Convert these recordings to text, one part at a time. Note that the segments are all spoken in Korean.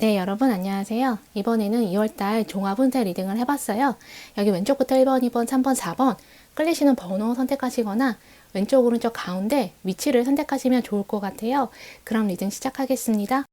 네, 여러분 안녕하세요. 이번에는 2월달 종합운세 리딩을 해봤어요. 여기 왼쪽부터 1번, 2번, 3번, 4번 끌리시는 번호 선택하시거나 왼쪽, 오른쪽, 가운데 위치를 선택하시면 좋을 것 같아요. 그럼 리딩 시작하겠습니다.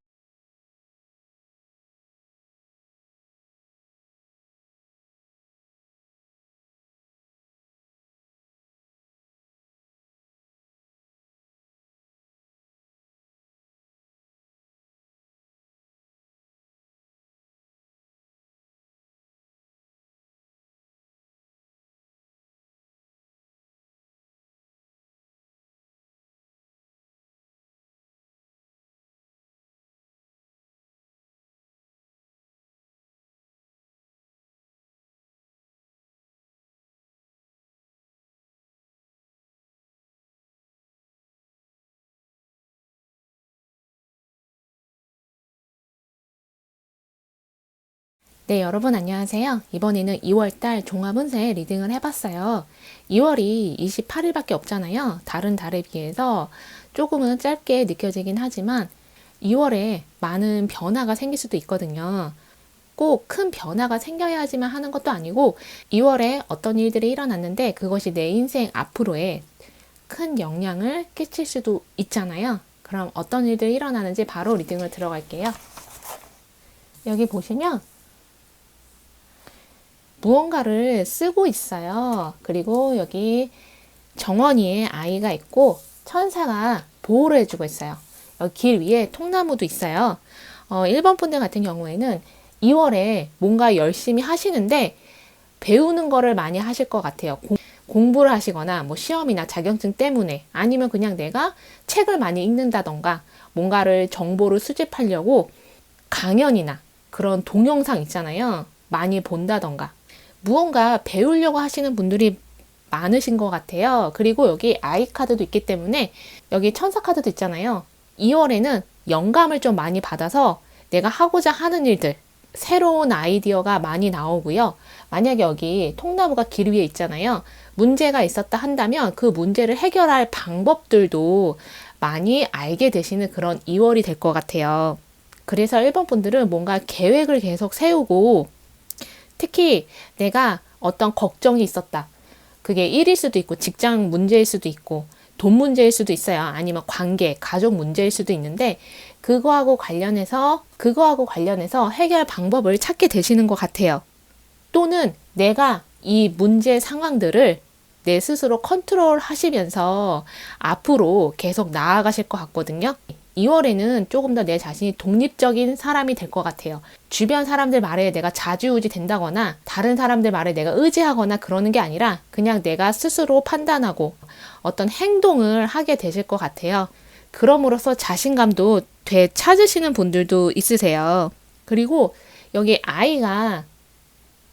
네, 여러분 안녕하세요. 이번에는 2월달 종합운세 리딩을 해봤어요. 2월이 28일밖에 없잖아요. 다른 달에 비해서 조금은 짧게 느껴지긴 하지만 2월에 많은 변화가 생길 수도 있거든요. 꼭 큰 변화가 생겨야지만 하는 것도 아니고 2월에 어떤 일들이 일어났는데 그것이 내 인생 앞으로의 큰 영향을 끼칠 수도 있잖아요. 그럼 어떤 일들이 일어나는지 바로 리딩을 들어갈게요. 여기 보시면 무언가를 쓰고 있어요. 그리고 여기 정원이에 아이가 있고 천사가 보호를 해주고 있어요. 여기 길 위에 통나무도 있어요. 1번 분들 같은 경우에는 2월에 뭔가 열심히 하시는데 배우는 거를 많이 하실 것 같아요. 공부를 하시거나 뭐 시험이나 자격증 때문에 아니면 그냥 내가 책을 많이 읽는다던가 뭔가를 정보를 수집하려고 강연이나 그런 동영상 있잖아요. 많이 본다던가 무언가 배우려고 하시는 분들이 많으신 것 같아요. 그리고 여기 아이 카드도 있기 때문에 여기 천사 카드도 있잖아요. 2월에는 영감을 좀 많이 받아서 내가 하고자 하는 일들, 새로운 아이디어가 많이 나오고요. 만약에 여기 통나무가 길 위에 있잖아요. 문제가 있었다 한다면 그 문제를 해결할 방법들도 많이 알게 되시는 그런 2월이 될 것 같아요. 그래서 1번 분들은 뭔가 계획을 계속 세우고 특히 내가 어떤 걱정이 있었다. 그게 일일 수도 있고 직장 문제일 수도 있고 돈 문제일 수도 있어요. 아니면 관계, 가족 문제일 수도 있는데 그거하고 관련해서 해결 방법을 찾게 되시는 것 같아요. 또는 내가 이 문제 상황들을 내 스스로 컨트롤 하시면서 앞으로 계속 나아가실 것 같거든요. 2월에는 조금 더 내 자신이 독립적인 사람이 될 것 같아요. 주변 사람들 말에 내가 좌지우지 된다거나 다른 사람들 말에 내가 의지하거나 그러는 게 아니라 그냥 내가 스스로 판단하고 어떤 행동을 하게 되실 것 같아요. 그럼으로써 자신감도 되찾으시는 분들도 있으세요. 그리고 여기 아이가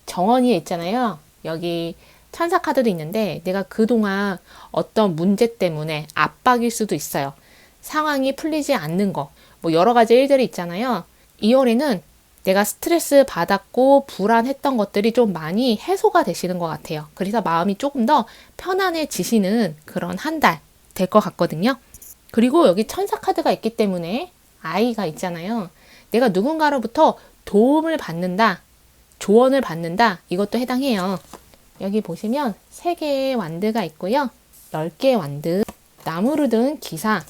정원이에 있잖아요. 여기 천사 카드도 있는데 내가 그동안 어떤 문제 때문에 압박일 수도 있어요. 상황이 풀리지 않는 거, 뭐 여러 가지 일들이 있잖아요. 2월에는 내가 스트레스 받았고 불안했던 것들이 좀 많이 해소가 되시는 것 같아요. 그래서 마음이 조금 더 편안해지시는 그런 한 달 될 것 같거든요. 그리고 여기 천사 카드가 있기 때문에 아이가 있잖아요. 내가 누군가로부터 도움을 받는다, 조언을 받는다, 이것도 해당해요. 여기 보시면 3개의 완드가 있고요. 10개의 완드, 나무를 든 기사,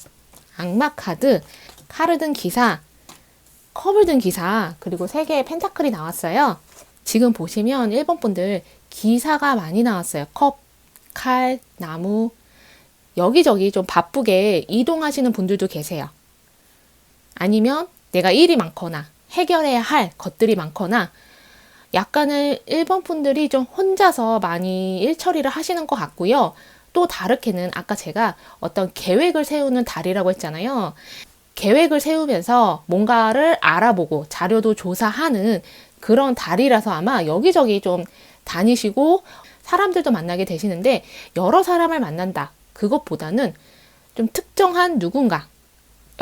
악마 카드, 칼을 든 기사, 컵을 든 기사, 그리고 3개의 펜타클이 나왔어요. 지금 보시면 1번 분들 기사가 많이 나왔어요. 컵, 칼, 나무, 여기저기 좀 바쁘게 이동하시는 분들도 계세요. 아니면 내가 일이 많거나 해결해야 할 것들이 많거나 약간은 1번 분들이 좀 혼자서 많이 일 처리를 하시는 것 같고요. 또 다르게는 아까 제가 어떤 계획을 세우는 달이라고 했잖아요. 계획을 세우면서 뭔가를 알아보고 자료도 조사하는 그런 달이라서 아마 여기저기 좀 다니시고 사람들도 만나게 되시는데 여러 사람을 만난다. 그것보다는 좀 특정한 누군가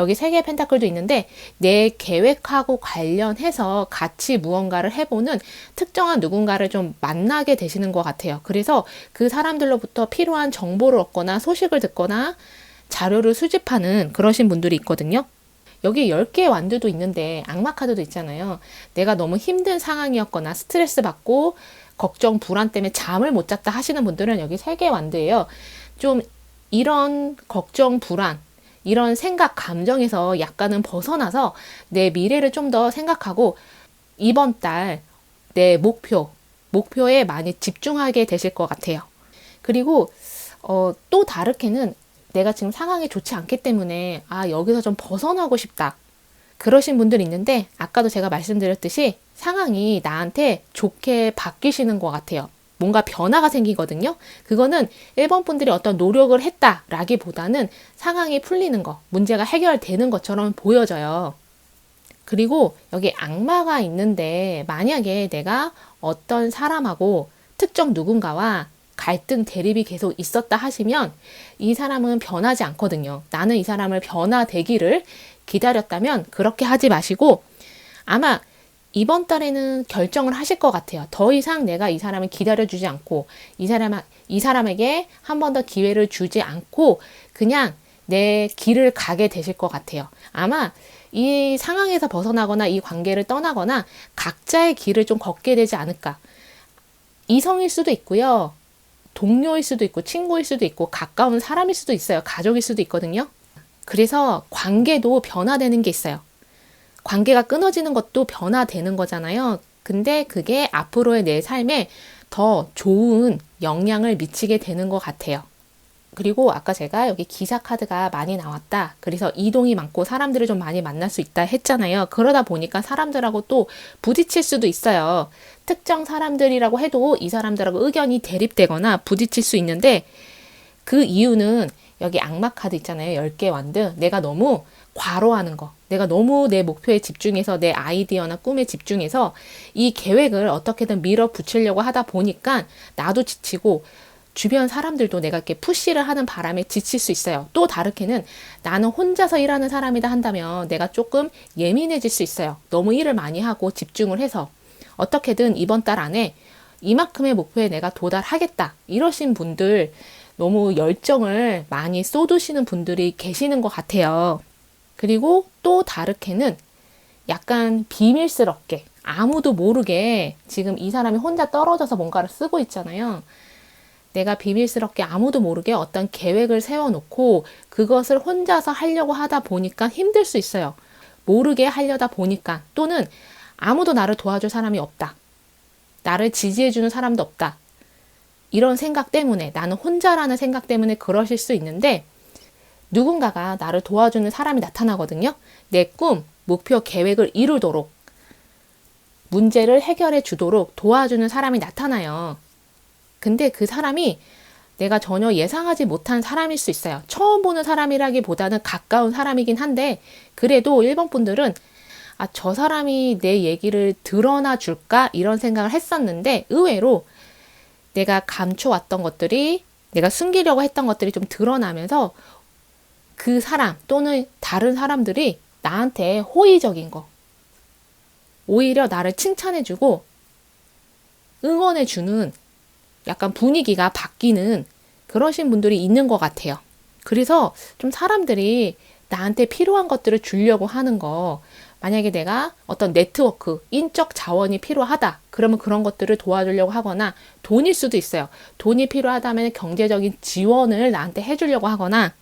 여기 3개의 펜타클도 있는데 내 계획하고 관련해서 같이 무언가를 해보는 특정한 누군가를 좀 만나게 되시는 것 같아요. 그래서 그 사람들로부터 필요한 정보를 얻거나 소식을 듣거나 자료를 수집하는 그러신 분들이 있거든요. 여기 10개의 완드도 있는데 악마 카드도 있잖아요. 내가 너무 힘든 상황이었거나 스트레스 받고 걱정, 불안 때문에 잠을 못 잤다 하시는 분들은 여기 3개의 완드예요. 좀 이런 걱정, 불안, 이런 생각, 감정에서 약간은 벗어나서 내 미래를 좀 더 생각하고 이번 달 내 목표에 많이 집중하게 되실 것 같아요. 그리고 또 다르게는 내가 지금 상황이 좋지 않기 때문에 여기서 좀 벗어나고 싶다. 그러신 분들이 있는데 아까도 제가 말씀드렸듯이 상황이 나한테 좋게 바뀌시는 것 같아요. 뭔가 변화가 생기거든요. 그거는 1번 분들이 어떤 노력을 했다라기보다는 상황이 풀리는 거, 문제가 해결되는 것처럼 보여져요. 그리고 여기 악마가 있는데 만약에 내가 어떤 사람하고 특정 누군가와 갈등, 대립이 계속 있었다 하시면 이 사람은 변하지 않거든요. 나는 이 사람을 변화되기를 기다렸다면 그렇게 하지 마시고 아마 이번 달에는 결정을 하실 것 같아요. 더 이상 내가 이 사람을 기다려주지 않고 이 사람에게 한 번 더 기회를 주지 않고 그냥 내 길을 가게 되실 것 같아요. 아마 이 상황에서 벗어나거나 이 관계를 떠나거나 각자의 길을 좀 걷게 되지 않을까. 이성일 수도 있고요. 동료일 수도 있고 친구일 수도 있고 가까운 사람일 수도 있어요. 가족일 수도 있거든요. 그래서 관계도 변화되는 게 있어요. 관계가 끊어지는 것도 변화되는 거잖아요. 근데 그게 앞으로의 내 삶에 더 좋은 영향을 미치게 되는 것 같아요. 그리고 아까 제가 여기 기사 카드가 많이 나왔다. 그래서 이동이 많고 사람들을 좀 많이 만날 수 있다 했잖아요. 그러다 보니까 사람들하고 또 부딪힐 수도 있어요. 특정 사람들이라고 해도 이 사람들하고 의견이 대립되거나 부딪힐 수 있는데 그 이유는 여기 악마 카드 있잖아요. 10개 완드. 내가 너무 과로하는 거. 내가 너무 내 목표에 집중해서 내 아이디어나 꿈에 집중해서 이 계획을 어떻게든 밀어붙이려고 하다 보니까 나도 지치고 주변 사람들도 내가 이렇게 푸시를 하는 바람에 지칠 수 있어요. 또 다르게는 나는 혼자서 일하는 사람이다 한다면 내가 조금 예민해질 수 있어요. 너무 일을 많이 하고 집중을 해서 어떻게든 이번 달 안에 이만큼의 목표에 내가 도달하겠다. 이러신 분들 너무 열정을 많이 쏟으시는 분들이 계시는 것 같아요. 그리고 또 다르게는 약간 비밀스럽게 아무도 모르게 지금 이 사람이 혼자 떨어져서 뭔가를 쓰고 있잖아요. 내가 비밀스럽게 아무도 모르게 어떤 계획을 세워놓고 그것을 혼자서 하려고 하다 보니까 힘들 수 있어요. 모르게 하려다 보니까 또는 아무도 나를 도와줄 사람이 없다. 나를 지지해주는 사람도 없다. 이런 생각 때문에 나는 혼자라는 생각 때문에 그러실 수 있는데 누군가가 나를 도와주는 사람이 나타나거든요. 내 꿈, 목표, 계획을 이루도록 문제를 해결해 주도록 도와주는 사람이 나타나요. 근데 그 사람이 내가 전혀 예상하지 못한 사람일 수 있어요. 처음 보는 사람이라기보다는 가까운 사람이긴 한데 그래도 1번 분들은 저 사람이 내 얘기를 드러나 줄까? 이런 생각을 했었는데 의외로 내가 감춰왔던 것들이 내가 숨기려고 했던 것들이 좀 드러나면서 그 사람 또는 다른 사람들이 나한테 호의적인 거 오히려 나를 칭찬해주고 응원해주는 약간 분위기가 바뀌는 그러신 분들이 있는 것 같아요. 그래서 좀 사람들이 나한테 필요한 것들을 주려고 하는 거 만약에 내가 어떤 네트워크, 인적 자원이 필요하다. 그러면 그런 것들을 도와주려고 하거나 돈일 수도 있어요. 돈이 필요하다면 경제적인 지원을 나한테 해주려고 하거나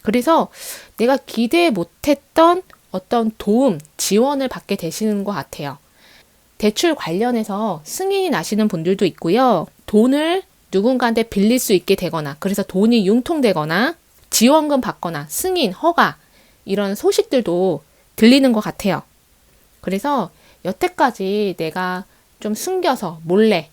그래서 내가 기대 못했던 어떤 도움, 지원을 받게 되시는 것 같아요. 대출 관련해서 승인이 나시는 분들도 있고요. 돈을 누군가한테 빌릴 수 있게 되거나 그래서 돈이 융통되거나 지원금 받거나 승인, 허가 이런 소식들도 들리는 것 같아요. 그래서 여태까지 내가 좀 숨겨서 몰래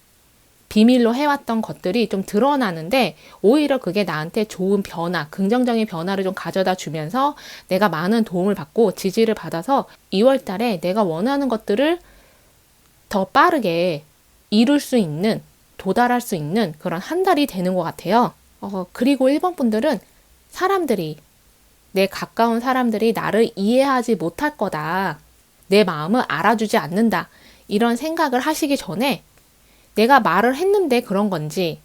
비밀로 해왔던 것들이 좀 드러나는데 오히려 그게 나한테 좋은 변화, 긍정적인 변화를 좀 가져다 주면서 내가 많은 도움을 받고 지지를 받아서 2월 달에 내가 원하는 것들을 더 빠르게 이룰 수 있는, 도달할 수 있는 그런 한 달이 되는 것 같아요. 그리고 1번 분들은 사람들이, 내 가까운 사람들이 나를 이해하지 못할 거다. 내 마음을 알아주지 않는다. 이런 생각을 하시기 전에 내가 말을 했는데 그런 건지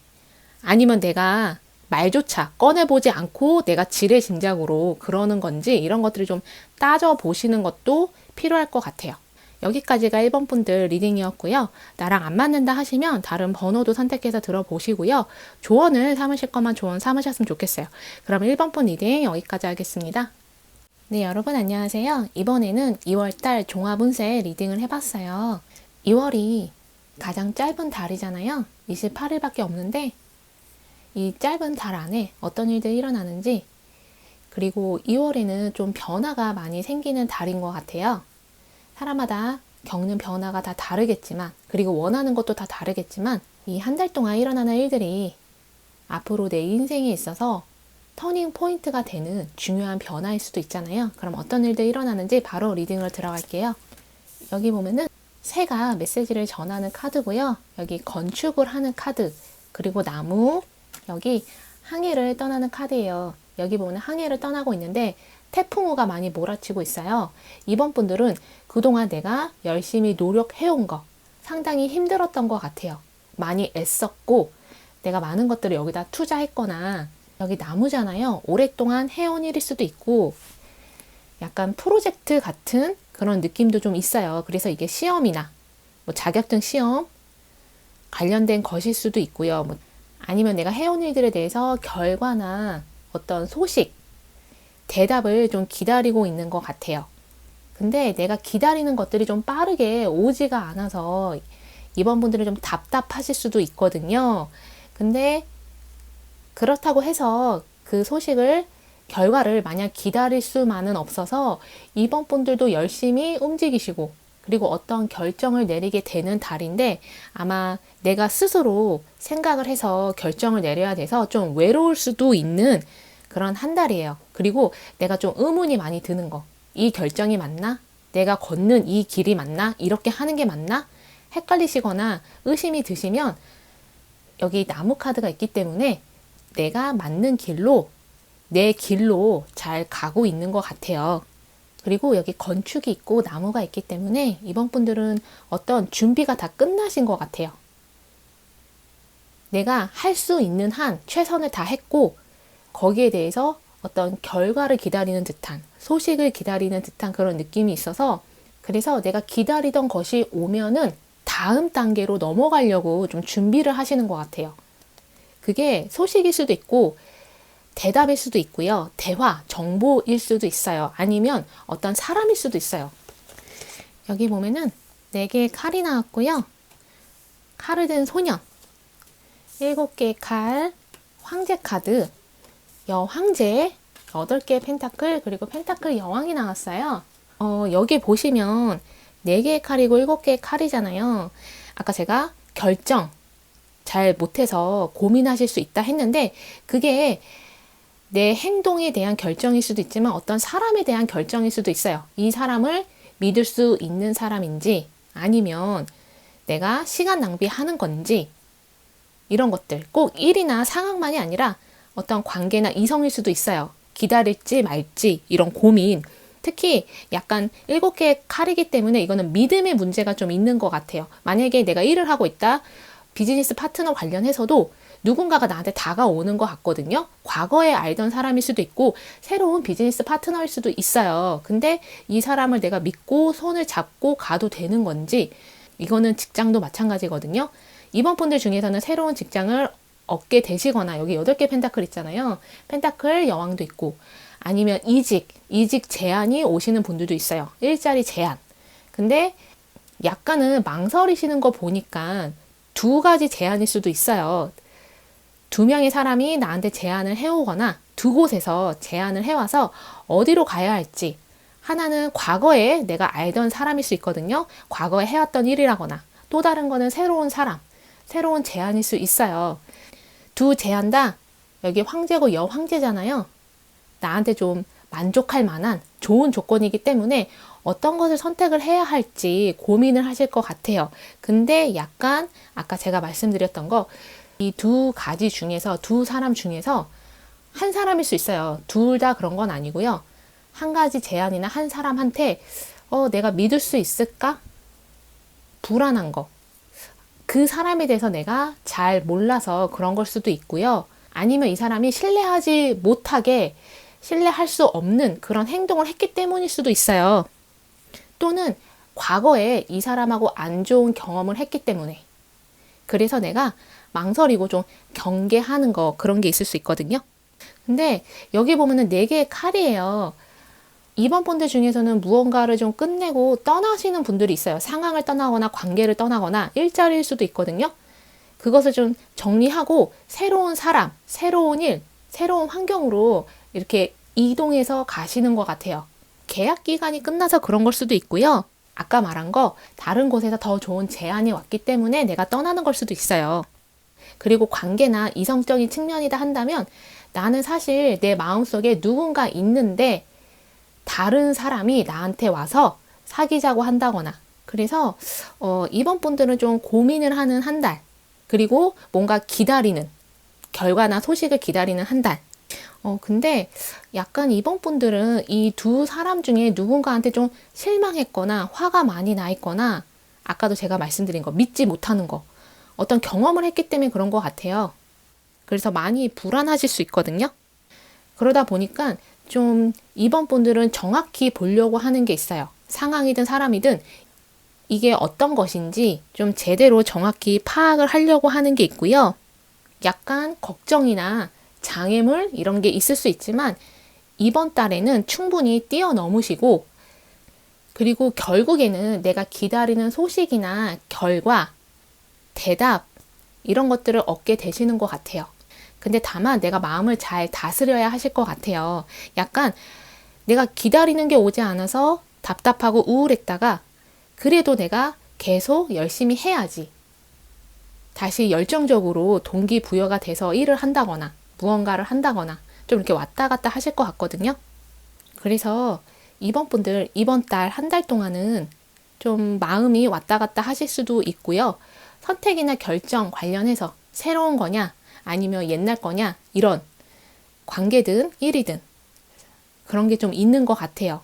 아니면 내가 말조차 꺼내보지 않고 내가 지레짐작으로 그러는 건지 이런 것들을 좀 따져보시는 것도 필요할 것 같아요. 여기까지가 1번 분들 리딩이었고요. 나랑 안 맞는다 하시면 다른 번호도 선택해서 들어보시고요. 조언을 삼으실 거만 조언 삼으셨으면 좋겠어요. 그럼 1번 분 리딩 여기까지 하겠습니다. 네, 여러분 안녕하세요. 이번에는 2월달 종합운세 리딩을 해봤어요. 2월이 가장 짧은 달이잖아요. 28일밖에 없는데 이 짧은 달 안에 어떤 일들이 일어나는지, 그리고 2월에는 좀 변화가 많이 생기는 달인 것 같아요. 사람마다 겪는 변화가 다 다르겠지만, 그리고 원하는 것도 다 다르겠지만, 이 한 달 동안 일어나는 일들이 앞으로 내 인생에 있어서 터닝 포인트가 되는 중요한 변화일 수도 있잖아요. 그럼 어떤 일들이 일어나는지 바로 리딩으로 들어갈게요. 여기 보면은 새가 메시지를 전하는 카드고요. 여기 건축을 하는 카드, 그리고 나무, 여기 항해를 떠나는 카드예요. 여기 보면 항해를 떠나고 있는데 태풍우가 많이 몰아치고 있어요. 이번 분들은 그동안 내가 열심히 노력해온 거 상당히 힘들었던 것 같아요. 많이 애썼고 내가 많은 것들을 여기다 투자했거나, 여기 나무잖아요. 오랫동안 해온 일일 수도 있고 약간 프로젝트 같은 그런 느낌도 좀 있어요. 그래서 이게 시험이나 뭐 자격증 시험 관련된 것일 수도 있고요. 뭐 아니면 내가 해온 일들에 대해서 결과나 어떤 소식, 대답을 좀 기다리고 있는 것 같아요. 근데 내가 기다리는 것들이 좀 빠르게 오지가 않아서 이번 분들은 좀 답답하실 수도 있거든요. 근데 그렇다고 해서 그 소식을, 결과를 마냥 기다릴 수만은 없어서 이번 분들도 열심히 움직이시고, 그리고 어떤 결정을 내리게 되는 달인데 아마 내가 스스로 생각을 해서 결정을 내려야 돼서 좀 외로울 수도 있는 그런 한 달이에요. 그리고 내가 좀 의문이 많이 드는 거. 이 결정이 맞나? 내가 걷는 이 길이 맞나? 이렇게 하는 게 맞나? 헷갈리시거나 의심이 드시면 여기 나무 카드가 있기 때문에 내가 맞는 길로, 내 길로 잘 가고 있는 것 같아요. 그리고 여기 건축이 있고 나무가 있기 때문에 이번 분들은 어떤 준비가 다 끝나신 것 같아요. 내가 할 수 있는 한 최선을 다했고 거기에 대해서 어떤 결과를 기다리는 듯한, 소식을 기다리는 듯한 그런 느낌이 있어서, 그래서 내가 기다리던 것이 오면은 다음 단계로 넘어가려고 좀 준비를 하시는 것 같아요. 그게 소식일 수도 있고 대답일 수도 있고요. 대화, 정보일 수도 있어요. 아니면 어떤 사람일 수도 있어요. 여기 보면은 4개의 칼이 나왔고요. 칼을 든 소년, 7개의 칼, 황제 카드, 여황제, 8개의 펜타클, 그리고 펜타클 여왕이 나왔어요. 여기 보시면 4개의 칼이고 7개의 칼이잖아요. 아까 제가 결정 잘 못해서 고민하실 수 있다 했는데 그게 내 행동에 대한 결정일 수도 있지만 어떤 사람에 대한 결정일 수도 있어요. 이 사람을 믿을 수 있는 사람인지, 아니면 내가 시간 낭비하는 건지, 이런 것들. 꼭 일이나 상황만이 아니라 어떤 관계나 이성일 수도 있어요. 기다릴지 말지 이런 고민. 특히 약간 7개의 칼이기 때문에 이거는 믿음의 문제가 좀 있는 것 같아요. 만약에 내가 일을 하고 있다, 비즈니스 파트너 관련해서도 누군가가 나한테 다가오는 것 같거든요. 과거에 알던 사람일 수도 있고 새로운 비즈니스 파트너일 수도 있어요. 근데 이 사람을 내가 믿고 손을 잡고 가도 되는 건지, 이거는 직장도 마찬가지거든요. 이번 분들 중에서는 새로운 직장을 얻게 되시거나, 여기 8개 펜타클 있잖아요. 펜타클 여왕도 있고, 아니면 이직 제안이 오시는 분들도 있어요. 일자리 제안. 근데 약간은 망설이시는 거 보니까 2가지 제안일 수도 있어요. 2명의 사람이 나한테 제안을 해오거나 2곳에서 제안을 해와서 어디로 가야 할지, 하나는 과거에 내가 알던 사람일 수 있거든요. 과거에 해왔던 일이라거나, 또 다른 거는 새로운 사람, 새로운 제안일 수 있어요. 2 제안 다 여기 황제고 여황제잖아요. 나한테 좀 만족할 만한 좋은 조건이기 때문에 어떤 것을 선택을 해야 할지 고민을 하실 것 같아요. 근데 약간 아까 제가 말씀드렸던 거, 이 2가지 중에서, 2사람 중에서 한 사람일 수 있어요. 둘 다 그런 건 아니고요. 한 가지 제안이나 한 사람한테 내가 믿을 수 있을까? 불안한 거. 그 사람에 대해서 내가 잘 몰라서 그런 걸 수도 있고요. 아니면 이 사람이 신뢰하지 못하게 신뢰할 수 없는 그런 행동을 했기 때문일 수도 있어요. 또는 과거에 이 사람하고 안 좋은 경험을 했기 때문에. 그래서 내가 망설이고 좀 경계하는 거 그런 게 있을 수 있거든요. 근데 여기 보면은 4개의 칼이에요. 이번 분들 중에서는 무언가를 좀 끝내고 떠나시는 분들이 있어요. 상황을 떠나거나 관계를 떠나거나 일자리일 수도 있거든요. 그것을 좀 정리하고 새로운 사람, 새로운 일, 새로운 환경으로 이렇게 이동해서 가시는 것 같아요. 계약 기간이 끝나서 그런 걸 수도 있고요. 아까 말한 거 다른 곳에서 더 좋은 제안이 왔기 때문에 내가 떠나는 걸 수도 있어요. 그리고 관계나 이성적인 측면이다 한다면 나는 사실 내 마음속에 누군가 있는데 다른 사람이 나한테 와서 사귀자고 한다거나 그래서 이번 분들은 좀 고민을 하는 한 달 그리고 뭔가 기다리는 결과나 소식을 기다리는 한 달. 근데 약간 이번 분들은 이 두 사람 중에 누군가한테 좀 실망했거나 화가 많이 나 있거나 아까도 제가 말씀드린 거 믿지 못하는 거 어떤 경험을 했기 때문에 그런 것 같아요. 그래서 많이 불안하실 수 있거든요. 그러다 보니까 좀 이번 분들은 정확히 보려고 하는 게 있어요. 상황이든 사람이든 이게 어떤 것인지 좀 제대로 정확히 파악을 하려고 하는 게 있고요. 약간 걱정이나 장애물 이런 게 있을 수 있지만 이번 달에는 충분히 뛰어넘으시고 그리고 결국에는 내가 기다리는 소식이나 결과, 대답 이런 것들을 얻게 되시는 것 같아요. 근데 다만 내가 마음을 잘 다스려야 하실 것 같아요. 약간 내가 기다리는 게 오지 않아서 답답하고 우울했다가 그래도 내가 계속 열심히 해야지. 다시 열정적으로 동기부여가 돼서 일을 한다거나 무언가를 한다거나 좀 이렇게 왔다 갔다 하실 것 같거든요. 그래서 이번 분들 이번 달 한 달 동안은 좀 마음이 왔다 갔다 하실 수도 있고요. 선택이나 결정 관련해서 새로운 거냐 아니면 옛날 거냐 이런 관계든 일이든 그런 게 좀 있는 것 같아요.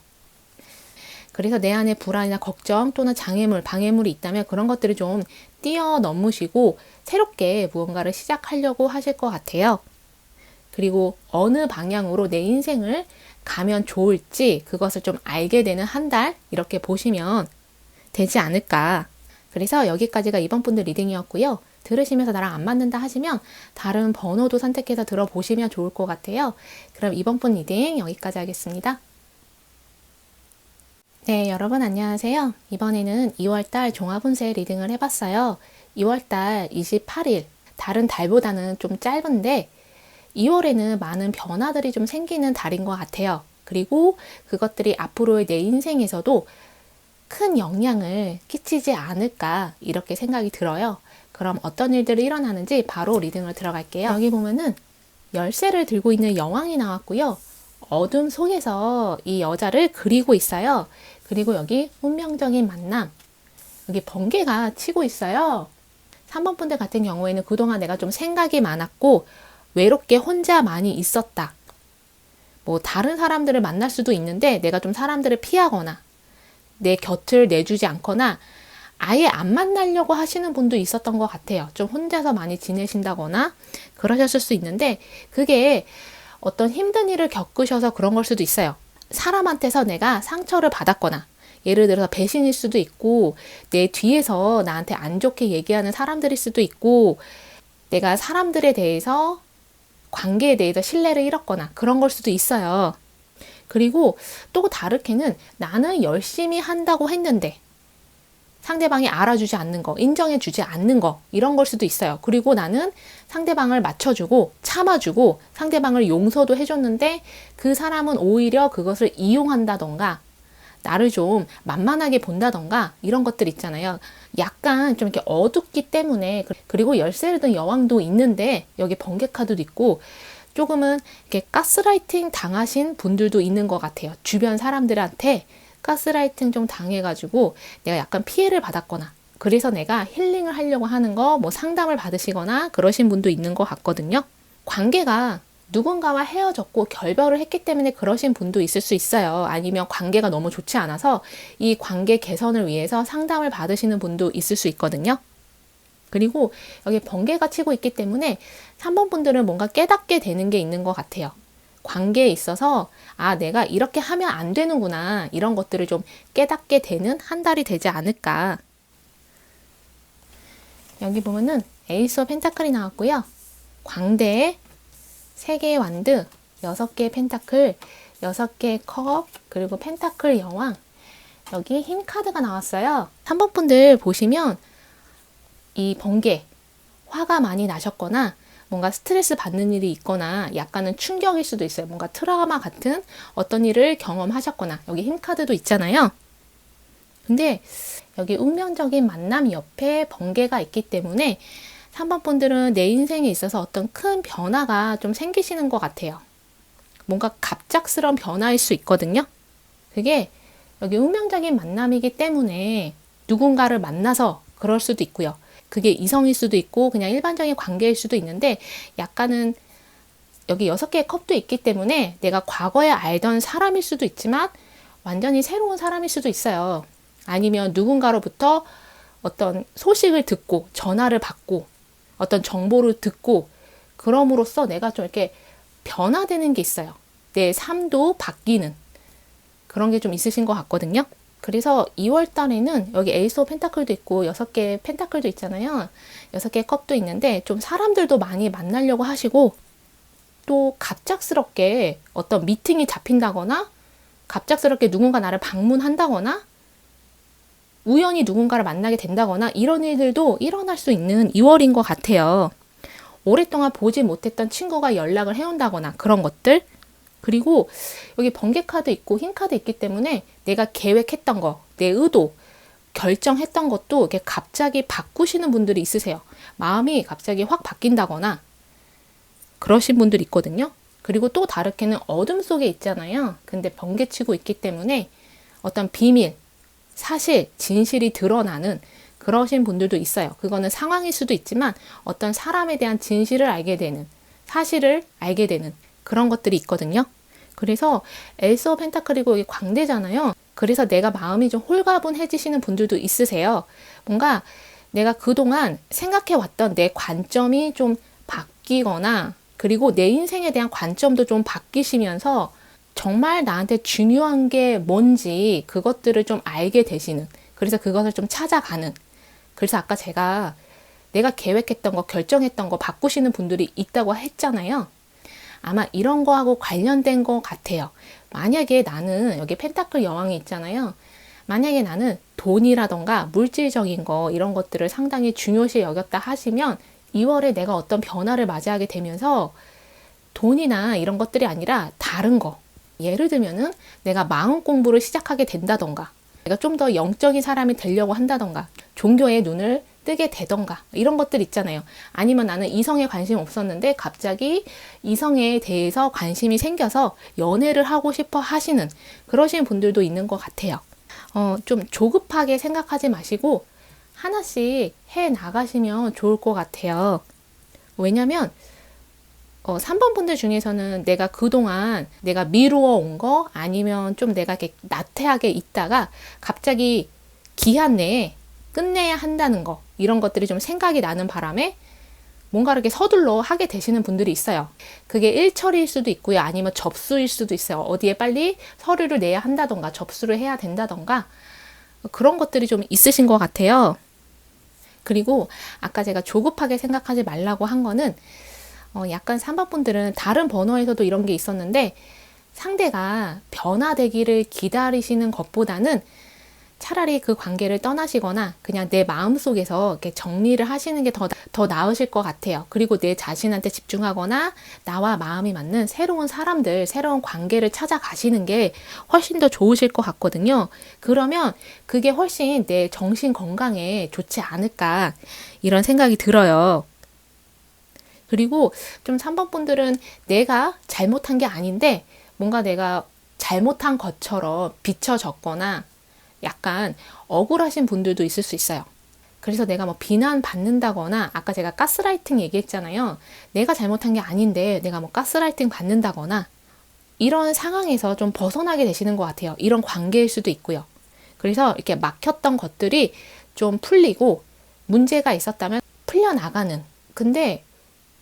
그래서 내 안에 불안이나 걱정 또는 장애물, 방해물이 있다면 그런 것들을 좀 뛰어넘으시고 새롭게 무언가를 시작하려고 하실 것 같아요. 그리고 어느 방향으로 내 인생을 가면 좋을지 그것을 좀 알게 되는 한 달 이렇게 보시면 되지 않을까. 그래서 여기까지가 이번 분들 리딩이었고요. 들으시면서 나랑 안 맞는다 하시면 다른 번호도 선택해서 들어보시면 좋을 것 같아요. 그럼 이번 분 리딩 여기까지 하겠습니다. 네, 여러분 안녕하세요. 이번에는 2월달 종합운세 리딩을 해봤어요. 2월달 28일, 다른 달보다는 좀 짧은데 2월에는 많은 변화들이 좀 생기는 달인 것 같아요. 그리고 그것들이 앞으로의 내 인생에서도 큰 영향을 끼치지 않을까 이렇게 생각이 들어요. 그럼 어떤 일들이 일어나는지 바로 리딩을 들어갈게요. 여기 보면은 열쇠를 들고 있는 여왕이 나왔고요. 어둠 속에서 이 여자를 그리고 있어요. 그리고 여기 운명적인 만남. 여기 번개가 치고 있어요. 3번 분들 같은 경우에는 그동안 내가 좀 생각이 많았고 외롭게 혼자 많이 있었다. 뭐 다른 사람들을 만날 수도 있는데 내가 좀 사람들을 피하거나 내 곁을 내주지 않거나 아예 안 만나려고 하시는 분도 있었던 것 같아요. 좀 혼자서 많이 지내신다거나 그러셨을 수 있는데 그게 어떤 힘든 일을 겪으셔서 그런 걸 수도 있어요. 사람한테서 내가 상처를 받았거나 예를 들어서 배신일 수도 있고 내 뒤에서 나한테 안 좋게 얘기하는 사람들일 수도 있고 내가 사람들에 대해서 관계에 대해서 신뢰를 잃었거나 그런 걸 수도 있어요. 그리고 또 다르게는 나는 열심히 한다고 했는데 상대방이 알아주지 않는 거, 인정해주지 않는 거 이런 걸 수도 있어요. 그리고 나는 상대방을 맞춰주고 참아주고 상대방을 용서도 해줬는데 그 사람은 오히려 그것을 이용한다던가 나를 좀 만만하게 본다던가 이런 것들 있잖아요. 약간 좀 이렇게 어둡기 때문에 그리고 열쇠를 든 여왕도 있는데 여기 번개 카드도 있고 조금은 이렇게 가스라이팅 당하신 분들도 있는 것 같아요. 주변 사람들한테 가스라이팅 좀 당해가지고 내가 약간 피해를 받았거나 그래서 내가 힐링을 하려고 하는 거 뭐 상담을 받으시거나 그러신 분도 있는 것 같거든요. 관계가 누군가와 헤어졌고 결별을 했기 때문에 그러신 분도 있을 수 있어요. 아니면 관계가 너무 좋지 않아서 이 관계 개선을 위해서 상담을 받으시는 분도 있을 수 있거든요. 그리고 여기 번개가 치고 있기 때문에 3번 분들은 뭔가 깨닫게 되는 게 있는 것 같아요. 관계에 있어서 내가 이렇게 하면 안 되는구나, 이런 것들을 좀 깨닫게 되는 한 달이 되지 않을까. 여기 보면은 에이스 오브 펜타클이 나왔고요. 광대에 3개의 완드, 6개의 펜타클, 6개의 컵, 그리고 펜타클 여왕, 여기 힘 카드가 나왔어요. 3번 분들 보시면 이 번개, 화가 많이 나셨거나 뭔가 스트레스 받는 일이 있거나 약간은 충격일 수도 있어요. 뭔가 트라우마 같은 어떤 일을 경험하셨거나, 여기 힘 카드도 있잖아요. 근데 여기 운명적인 만남 옆에 번개가 있기 때문에 3번 분들은 내 인생에 있어서 어떤 큰 변화가 좀 생기시는 것 같아요. 뭔가 갑작스러운 변화일 수 있거든요. 그게 여기 운명적인 만남이기 때문에 누군가를 만나서 그럴 수도 있고요. 그게 이성일 수도 있고 그냥 일반적인 관계일 수도 있는데, 약간은 여기 6개의 컵도 있기 때문에 내가 과거에 알던 사람일 수도 있지만 완전히 새로운 사람일 수도 있어요. 아니면 누군가로부터 어떤 소식을 듣고 전화를 받고 어떤 정보를 듣고 그럼으로써 내가 좀 이렇게 변화되는 게 있어요. 내 삶도 바뀌는 그런 게 좀 있으신 것 같거든요. 그래서 2월 달에는 여기 에이스 오브 펜타클도 있고 6개의 펜타클도 있잖아요. 6개의 컵도 있는데 좀 사람들도 많이 만나려고 하시고, 또 갑작스럽게 어떤 미팅이 잡힌다거나 갑작스럽게 누군가 나를 방문한다거나 우연히 누군가를 만나게 된다거나 이런 일들도 일어날 수 있는 2월인 것 같아요. 오랫동안 보지 못했던 친구가 연락을 해온다거나 그런 것들. 그리고 여기 번개 카드 있고 흰 카드 있기 때문에 내가 계획했던 거, 내 의도, 결정했던 것도 이렇게 갑자기 바꾸시는 분들이 있으세요. 마음이 갑자기 확 바뀐다거나 그러신 분들이 있거든요. 그리고 또 다르게는 어둠 속에 있잖아요. 근데 번개 치고 있기 때문에 어떤 비밀, 사실, 진실이 드러나는 그러신 분들도 있어요. 그거는 상황일 수도 있지만 어떤 사람에 대한 진실을 알게 되는, 사실을 알게 되는 그런 것들이 있거든요. 그래서 에이스 오브 펜타클이고 여기 광대잖아요. 그래서 내가 마음이 좀 홀가분해지시는 분들도 있으세요. 뭔가 내가 그동안 생각해왔던 내 관점이 좀 바뀌거나, 그리고 내 인생에 대한 관점도 좀 바뀌시면서 정말 나한테 중요한 게 뭔지 그것들을 좀 알게 되시는, 그래서 그것을 좀 찾아가는, 그래서 아까 제가 내가 계획했던 거, 결정했던 거 바꾸시는 분들이 있다고 했잖아요. 아마 이런 거하고 관련된 것 같아요. 만약에 나는 여기 펜타클 여왕이 있잖아요. 만약에 나는 돈이라던가 물질적인 거 이런 것들을 상당히 중요시 여겼다 하시면 2월에 내가 어떤 변화를 맞이하게 되면서 돈이나 이런 것들이 아니라 다른 거, 예를 들면은 내가 마음 공부를 시작하게 된다던가, 내가 좀 더 영적인 사람이 되려고 한다던가, 종교에 눈을 뜨게 되던가 이런 것들 있잖아요. 아니면 나는 이성에 관심 없었는데 갑자기 이성에 대해서 관심이 생겨서 연애를 하고 싶어 하시는 그러신 분들도 있는 것 같아요. 좀 조급하게 생각하지 마시고 하나씩 해 나가시면 좋을 것 같아요. 왜냐면 3번 분들 중에서는 내가 그동안 내가 미루어 온 거, 아니면 좀 내가 이렇게 나태하게 있다가 갑자기 기한 내에 끝내야 한다는 거, 이런 것들이 좀 생각이 나는 바람에 뭔가 이렇게 서둘러 하게 되시는 분들이 있어요. 그게 일처리일 수도 있고요. 아니면 접수일 수도 있어요. 어디에 빨리 서류를 내야 한다던가 접수를 해야 된다던가 그런 것들이 좀 있으신 것 같아요. 그리고 아까 제가 조급하게 생각하지 말라고 한 거는 약간 3번 분들은 다른 번호에서도 이런 게 있었는데, 상대가 변화되기를 기다리시는 것보다는 차라리 그 관계를 떠나시거나 그냥 내 마음속에서 이렇게 정리를 하시는 게 더 나으실 것 같아요. 그리고 내 자신한테 집중하거나 나와 마음이 맞는 새로운 사람들, 새로운 관계를 찾아가시는 게 훨씬 더 좋으실 것 같거든요. 그러면 그게 훨씬 내 정신 건강에 좋지 않을까, 이런 생각이 들어요. 그리고 좀 3번 분들은 내가 잘못한 게 아닌데 뭔가 내가 잘못한 것처럼 비춰졌거나 약간 억울하신 분들도 있을 수 있어요. 그래서 내가 뭐 비난받는다거나, 아까 제가 가스라이팅 얘기했잖아요. 내가 잘못한 게 아닌데 내가 뭐 가스라이팅 받는다거나 이런 상황에서 좀 벗어나게 되시는 것 같아요. 이런 관계일 수도 있고요. 그래서 이렇게 막혔던 것들이 좀 풀리고 문제가 있었다면 풀려나가는. 근데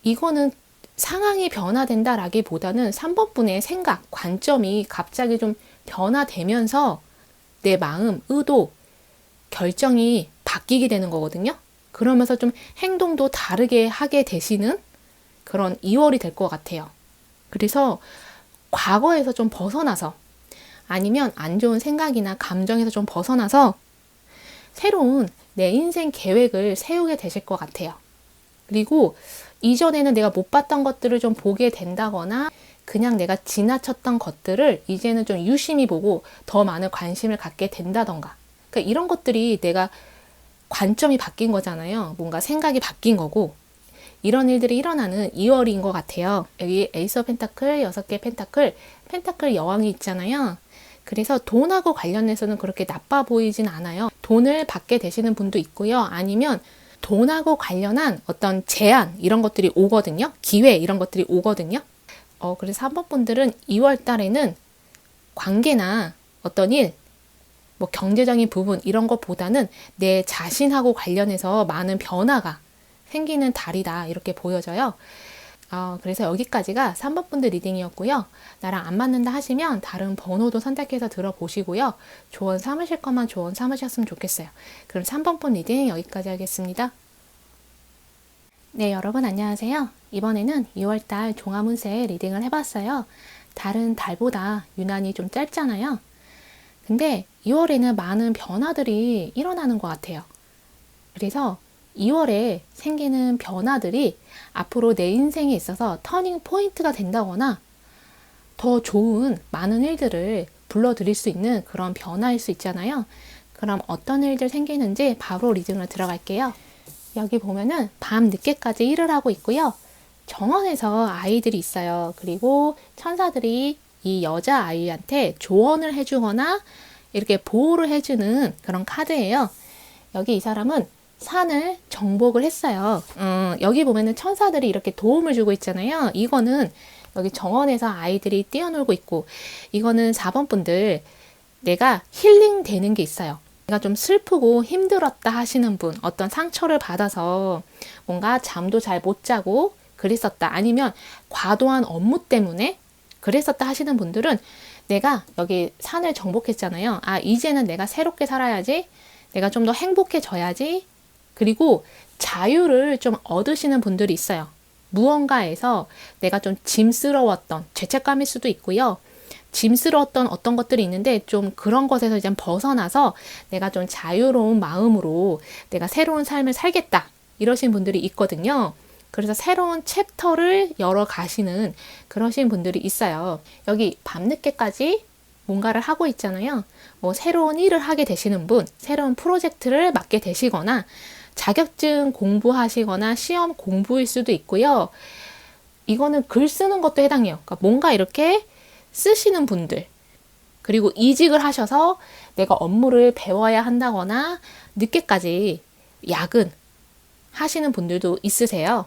이거는 상황이 변화된다라기보다는 3번 분의 생각, 관점이 갑자기 좀 변화되면서 내 마음, 의도, 결정이 바뀌게 되는 거거든요. 그러면서 좀 행동도 다르게 하게 되시는 그런 2월이 될 것 같아요. 그래서 과거에서 좀 벗어나서 아니면 안 좋은 생각이나 감정에서 좀 벗어나서 새로운 내 인생 계획을 세우게 되실 것 같아요. 그리고 이전에는 내가 못 봤던 것들을 좀 보게 된다거나 그냥 내가 지나쳤던 것들을 이제는 좀 유심히 보고 더 많은 관심을 갖게 된다던가. 그러니까 이런 것들이 내가 관점이 바뀐 거잖아요. 뭔가 생각이 바뀐 거고. 이런 일들이 일어나는 2월인 것 같아요. 여기 에이스 오브 펜타클, 6개 펜타클, 펜타클 여왕이 있잖아요. 그래서 돈하고 관련해서는 그렇게 나빠 보이진 않아요. 돈을 받게 되시는 분도 있고요. 아니면 돈하고 관련한 어떤 제안 이런 것들이 오거든요. 기회 이런 것들이 오거든요. 그래서 3번 분들은 2월 달에는 관계나 어떤 일, 뭐 경제적인 부분 이런 것보다는 내 자신하고 관련해서 많은 변화가 생기는 달이다 이렇게 보여져요. 그래서 여기까지가 3번 분들 리딩이었고요. 나랑 안 맞는다 하시면 다른 번호도 선택해서 들어보시고요. 조언 삼으실 것만 조언 삼으셨으면 좋겠어요. 그럼 3번 분 리딩 여기까지 하겠습니다. 네, 여러분 안녕하세요. 이번에는 2월달 종합운세 리딩을 해봤어요. 다른 달보다 유난히 좀 짧잖아요. 근데 2월에는 많은 변화들이 일어나는 것 같아요. 그래서 2월에 생기는 변화들이 앞으로 내 인생에 있어서 터닝 포인트가 된다거나 더 좋은 많은 일들을 불러들일 수 있는 그런 변화일 수 있잖아요. 그럼 어떤 일들 생기는지 바로 리딩을 들어갈게요. 여기 보면은 밤 늦게까지 일을 하고 있고요. 정원에서 아이들이 있어요. 그리고 천사들이 이 여자아이한테 조언을 해주거나 이렇게 보호를 해주는 그런 카드예요. 여기 이 사람은 산을 정복을 했어요. 여기 보면은 천사들이 이렇게 도움을 주고 있잖아요. 이거는 여기 정원에서 아이들이 뛰어놀고 있고, 이거는 4번 분들 내가 힐링 되는 게 있어요. 내가 좀 슬프고 힘들었다 하시는 분, 어떤 상처를 받아서 뭔가 잠도 잘 못 자고 그랬었다. 아니면 과도한 업무 때문에 그랬었다 하시는 분들은 내가 여기 산을 정복했잖아요. 이제는 내가 새롭게 살아야지. 내가 좀 더 행복해져야지. 그리고 자유를 좀 얻으시는 분들이 있어요. 무언가에서 내가 좀 짐스러웠던 죄책감일 수도 있고요. 짐스러웠던 어떤 것들이 있는데 좀 그런 것에서 이제 벗어나서 내가 좀 자유로운 마음으로 내가 새로운 삶을 살겠다. 이러신 분들이 있거든요. 그래서 새로운 챕터를 열어 가시는 그러신 분들이 있어요. 여기 밤늦게까지 뭔가를 하고 있잖아요. 뭐 새로운 일을 하게 되시는 분, 새로운 프로젝트를 맡게 되시거나 자격증 공부하시거나 시험 공부일 수도 있고요. 이거는 글 쓰는 것도 해당해요. 그러니까 뭔가 이렇게 쓰시는 분들, 그리고 이직을 하셔서 내가 업무를 배워야 한다거나 늦게까지 야근 하시는 분들도 있으세요.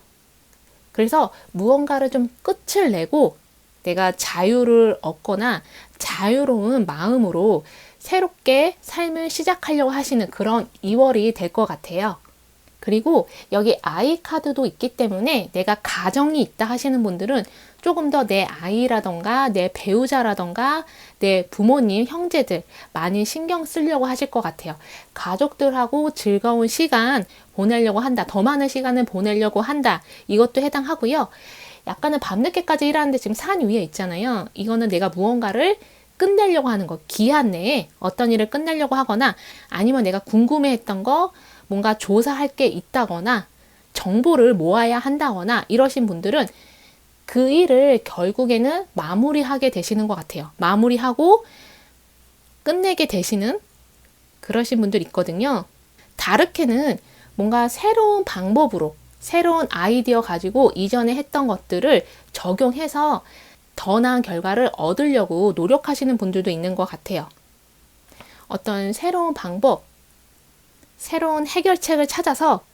그래서 무언가를 좀 끝을 내고 내가 자유를 얻거나 자유로운 마음으로 새롭게 삶을 시작하려고 하시는 그런 2월이 될 것 같아요. 그리고 여기 아이 카드도 있기 때문에 내가 가정이 있다 하시는 분들은 조금 더 내 아이라던가 내 배우자라던가 내 부모님, 형제들 많이 신경 쓰려고 하실 것 같아요. 가족들하고 즐거운 시간 보내려고 한다. 더 많은 시간을 보내려고 한다. 이것도 해당하고요. 약간은 밤늦게까지 일하는데 지금 산 위에 있잖아요. 이거는 내가 무언가를 끝내려고 하는 거. 기한 내에 어떤 일을 끝내려고 하거나 아니면 내가 궁금해했던 거 뭔가 조사할 게 있다거나 정보를 모아야 한다거나 이러신 분들은 그 일을 결국에는 마무리하게 되시는 것 같아요. 마무리하고 끝내게 되시는 그러신 분들 있거든요. 다르게는 뭔가 새로운 방법으로 새로운 아이디어 가지고 이전에 했던 것들을 적용해서 더 나은 결과를 얻으려고 노력하시는 분들도 있는 것 같아요. 어떤 새로운 방법, 새로운 해결책을 찾아서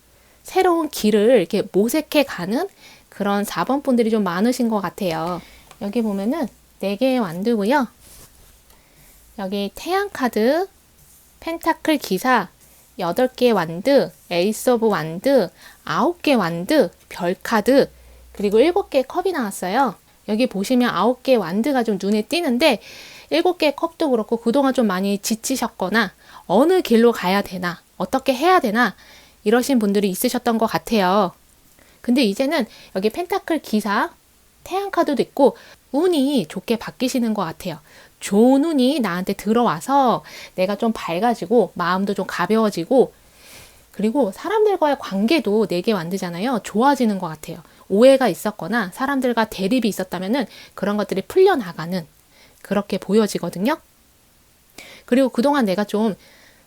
새로운 길을 이렇게 모색해 가는 그런 4번 분들이 좀 많으신 것 같아요. 여기 보면은 4개의 완두고요. 여기 태양 카드, 펜타클 기사, 8개 완드, 에이스 오브 완드, 9개 완드, 별카드, 그리고 7개의 컵이 나왔어요. 여기 보시면 9개 완드가 좀 눈에 띄는데 7개의 컵도 그렇고 그동안 좀 많이 지치셨거나 어느 길로 가야 되나, 어떻게 해야 되나 이러신 분들이 있으셨던 것 같아요. 근데 이제는 여기 펜타클 기사, 태양 카드도 있고 운이 좋게 바뀌시는 것 같아요. 좋은 운이 나한테 들어와서 내가 좀 밝아지고 마음도 좀 가벼워지고 그리고 사람들과의 관계도 4개 완드잖아요. 좋아지는 것 같아요. 오해가 있었거나 사람들과 대립이 있었다면은 그런 것들이 풀려나가는 그렇게 보여지거든요. 그리고 그동안 내가 좀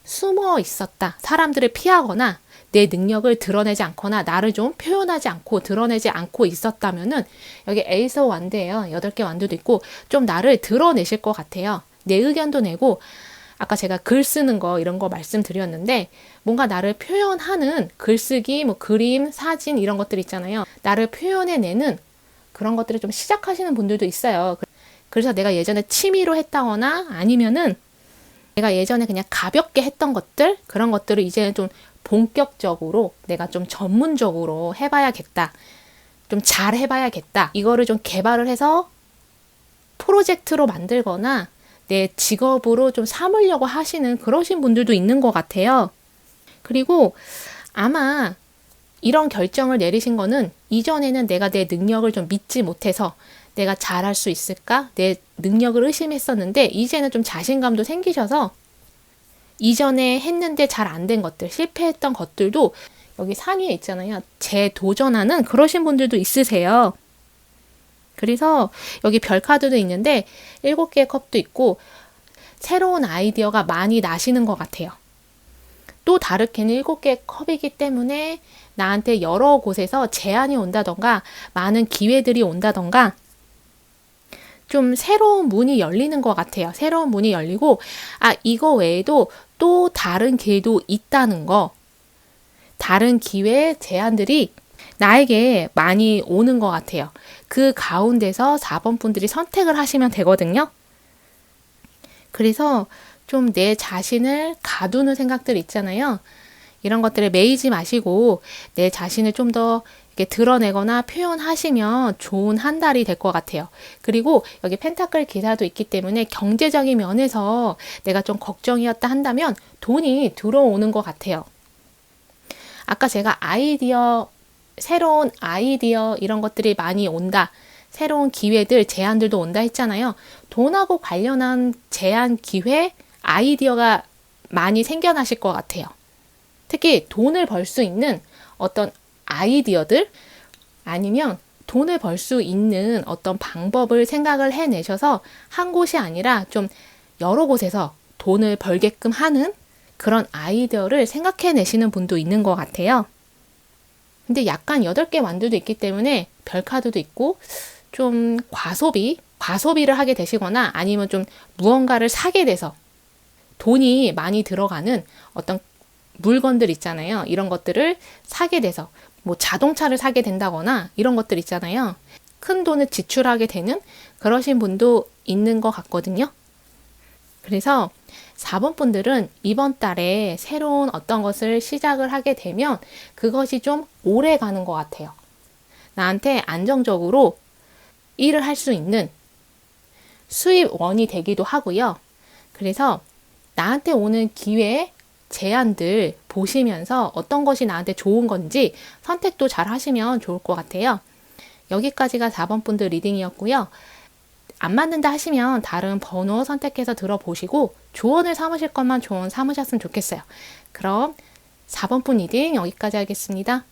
숨어 있었다. 사람들을 피하거나 내 능력을 드러내지 않거나 나를 좀 표현하지 않고 드러내지 않고 있었다면은 여기 에이스 오브 완드예요. 8개 완드도 있고 좀 나를 드러내실 것 같아요. 내 의견도 내고 아까 제가 글 쓰는 거 이런 거 말씀드렸는데 뭔가 나를 표현하는 글쓰기, 뭐 그림, 사진 이런 것들 있잖아요. 나를 표현해내는 그런 것들을 좀 시작하시는 분들도 있어요. 그래서 내가 예전에 취미로 했다거나 아니면은 내가 예전에 그냥 가볍게 했던 것들 그런 것들을 이제는 좀 본격적으로 내가 좀 전문적으로 해봐야겠다. 좀 잘 해봐야겠다. 이거를 좀 개발을 해서 프로젝트로 만들거나 내 직업으로 좀 삼으려고 하시는 그러신 분들도 있는 것 같아요. 그리고 아마 이런 결정을 내리신 거는 이전에는 내가 내 능력을 좀 믿지 못해서 내가 잘할 수 있을까? 내 능력을 의심했었는데 이제는 좀 자신감도 생기셔서 이전에 했는데 잘 안 된 것들, 실패했던 것들도 여기 산 위에 있잖아요. 재도전하는 그러신 분들도 있으세요. 그래서 여기 별 카드도 있는데 7개의 컵도 있고 새로운 아이디어가 많이 나시는 것 같아요. 또 다르게는 7개의 컵이기 때문에 나한테 여러 곳에서 제안이 온다던가 많은 기회들이 온다던가 좀 새로운 문이 열리는 것 같아요. 새로운 문이 열리고 이거 외에도 또 다른 길도 있다는 거, 다른 기회, 제안들이 나에게 많이 오는 것 같아요. 그 가운데서 4번 분들이 선택을 하시면 되거든요. 그래서 좀 내 자신을 가두는 생각들 있잖아요. 이런 것들에 매이지 마시고 내 자신을 좀 더 이렇게 드러내거나 표현하시면 좋은 한 달이 될 것 같아요. 그리고 여기 펜타클 기사도 있기 때문에 경제적인 면에서 내가 좀 걱정이었다 한다면 돈이 들어오는 것 같아요. 아까 제가 새로운 아이디어 이런 것들이 많이 온다. 새로운 기회들, 제안들도 온다 했잖아요. 돈하고 관련한 제안, 기회, 아이디어가 많이 생겨나실 것 같아요. 특히 돈을 벌 수 있는 어떤 아이디어들 아니면 돈을 벌 수 있는 어떤 방법을 생각을 해내셔서 한 곳이 아니라 좀 여러 곳에서 돈을 벌게끔 하는 그런 아이디어를 생각해내시는 분도 있는 것 같아요. 근데 약간 8개 완두도 있기 때문에 별카드도 있고 좀 과소비를 하게 되시거나 아니면 좀 무언가를 사게 돼서 돈이 많이 들어가는 어떤 물건들 있잖아요. 이런 것들을 사게 돼서 뭐 자동차를 사게 된다거나 이런 것들 있잖아요. 큰 돈을 지출하게 되는 그러신 분도 있는 것 같거든요. 그래서 4번 분들은 이번 달에 새로운 어떤 것을 시작을 하게 되면 그것이 좀 오래 가는 것 같아요. 나한테 안정적으로 일을 할 수 있는 수입원이 되기도 하고요. 그래서 나한테 오는 기회, 제안들 보시면서 어떤 것이 나한테 좋은 건지 선택도 잘 하시면 좋을 것 같아요. 여기까지가 4번 분들 리딩이었고요. 안 맞는다 하시면 다른 번호 선택해서 들어보시고 조언을 삼으실 것만 조언 삼으셨으면 좋겠어요. 그럼 4번 분 리딩 여기까지 하겠습니다.